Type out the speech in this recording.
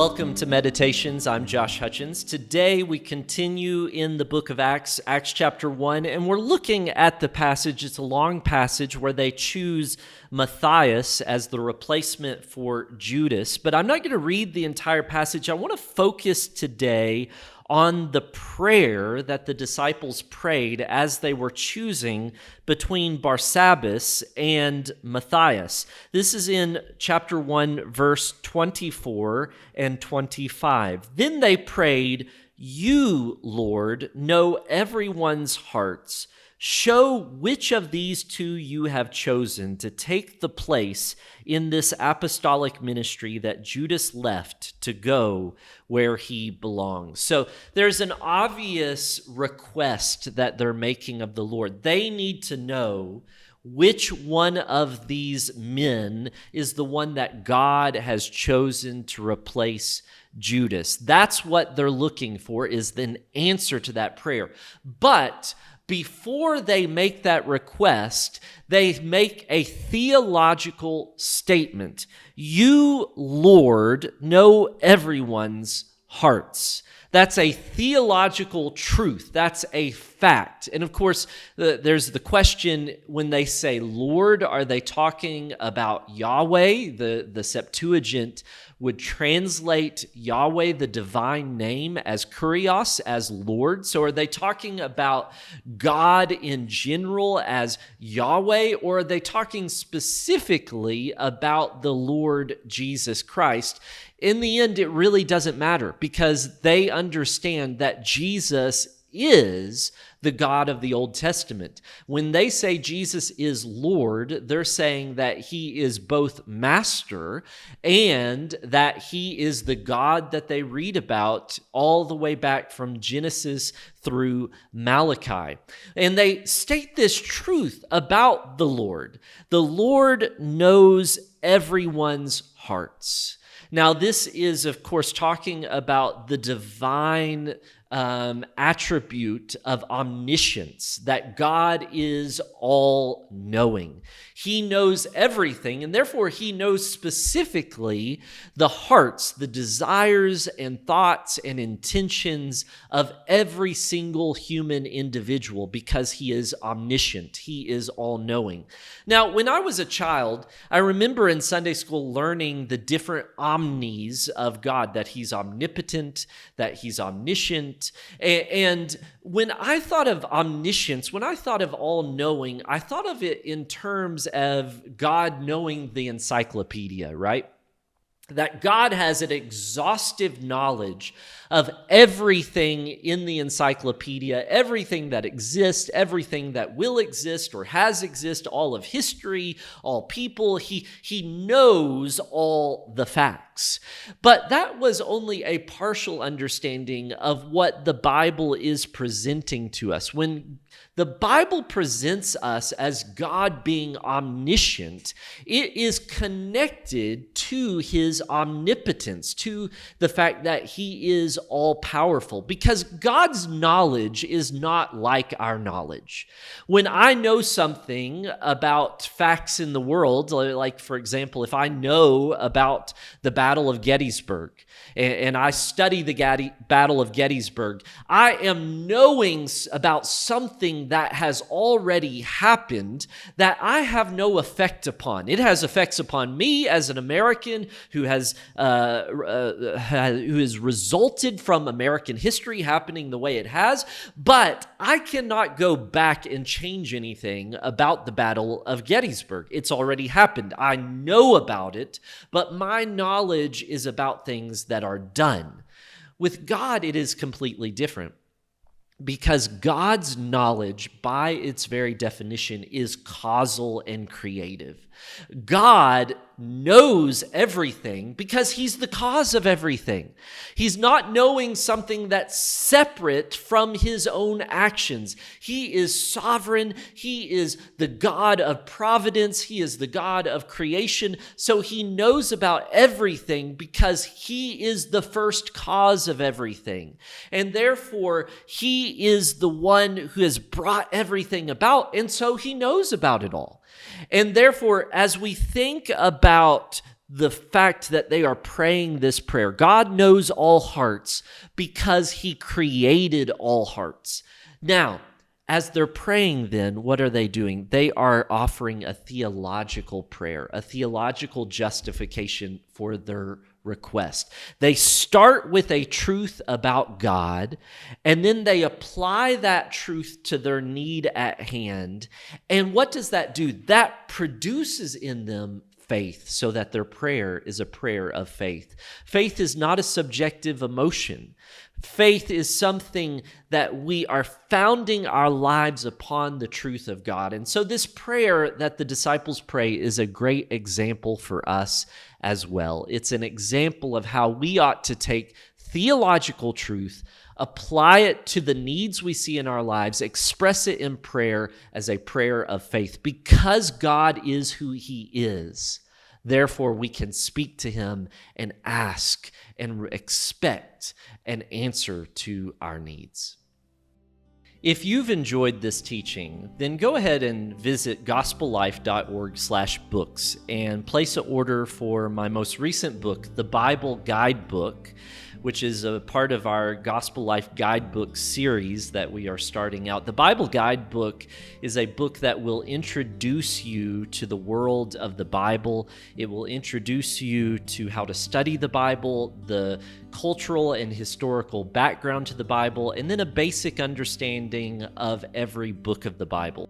Welcome to Meditations. I'm Josh Hutchens. Today we continue in the book of Acts, Acts chapter 1, and we're looking at the passage. It's a long passage where they choose Matthias as the replacement for Judas. But I'm not going to read the entire passage. I want to focus today on the prayer that the disciples prayed as they were choosing between Barsabbas and Matthias. This is in chapter 1, verse 24 and 25. Then they prayed, "You, Lord, know everyone's hearts. Show which of these two you have chosen to take the place in this apostolic ministry that Judas left to go where he belongs." So there's an obvious request that they're making of the Lord. They need to know which one of these men is the one that God has chosen to replace Judas. That's what they're looking for, is an answer to that prayer. But before they make that request, they make a theological statement. You, Lord, know everyone's hearts. That's a theological truth. That's a fact. And of course, there's the question when they say Lord, are they talking about Yahweh? The Septuagint would translate Yahweh, the divine name, as Kurios, as Lord. So are they talking about God in general as Yahweh, or are they talking specifically about the Lord Jesus Christ? In the end, it really doesn't matter, because they understand that Jesus is the God of the Old Testament. When they say Jesus is Lord, they're saying that he is both master and that he is the God that they read about all the way back from Genesis through Malachi. And they state this truth about the Lord. The Lord knows everyone's hearts. Now, this is, of course, talking about the divine attribute of omniscience, that God is all-knowing. He knows everything, and therefore he knows specifically the hearts, the desires and thoughts and intentions of every single human individual, because he is omniscient. He is all-knowing. Now, when I was a child, I remember in Sunday school learning the different omnis of God, that he's omnipotent, that he's omniscient. And when I thought of omniscience, when I thought of all-knowing, I thought of it in terms of God knowing the encyclopedia, right? That God has an exhaustive knowledge of everything in the encyclopedia, everything that exists, everything that will exist or has existed, all of history, all people. He knows all the facts. But that was only a partial understanding of what the Bible is presenting to us. When the Bible presents us as God being omniscient, it is connected to his omnipotence, to the fact that he is all-powerful, because God's knowledge is not like our knowledge. When I know something about facts in the world, like, for example, if I know about the Battle of Gettysburg, and I study the Battle of Gettysburg, I am knowing about something that has already happened that I have no effect upon. It has effects upon me as an American who has resulted from American history happening the way it has, but I cannot go back and change anything about the Battle of Gettysburg. It's already happened. I know about it, but my knowledge is about things that are done. With God, it is completely different, because God's knowledge, by its very definition, is causal and creative. God knows everything because he's the cause of everything. He's not knowing something that's separate from his own actions. He is sovereign. He is the God of providence. He is the God of creation. So he knows about everything because he is the first cause of everything. And therefore, he is the one who has brought everything about, and so he knows about it all. And therefore, as we think about the fact that they are praying this prayer. God knows all hearts because he created all hearts. Now, as they're praying then, what are they doing? They are offering a theological prayer, a theological justification for their request. They start with a truth about God, and then they apply that truth to their need at hand. And what does that do? That produces in them faith, so that their prayer is a prayer of faith. Faith is not a subjective emotion. Faith is something that we are founding our lives upon the truth of God. And so this prayer that the disciples pray is a great example for us as well. It's an example of how we ought to take theological truth, apply it to the needs we see in our lives, express it in prayer as a prayer of faith. Because God is who he is, therefore we can speak to him and ask and expect an answer to our needs. If you've enjoyed this teaching, then go ahead and visit gospellife.org/books and place an order for my most recent book, the Bible Guidebook, which is a part of our Gospel Life Guidebook series that we are starting out. The Bible Guidebook is a book that will introduce you to the world of the Bible. It will introduce you to how to study the Bible, the cultural and historical background to the Bible, and then a basic understanding of every book of the Bible.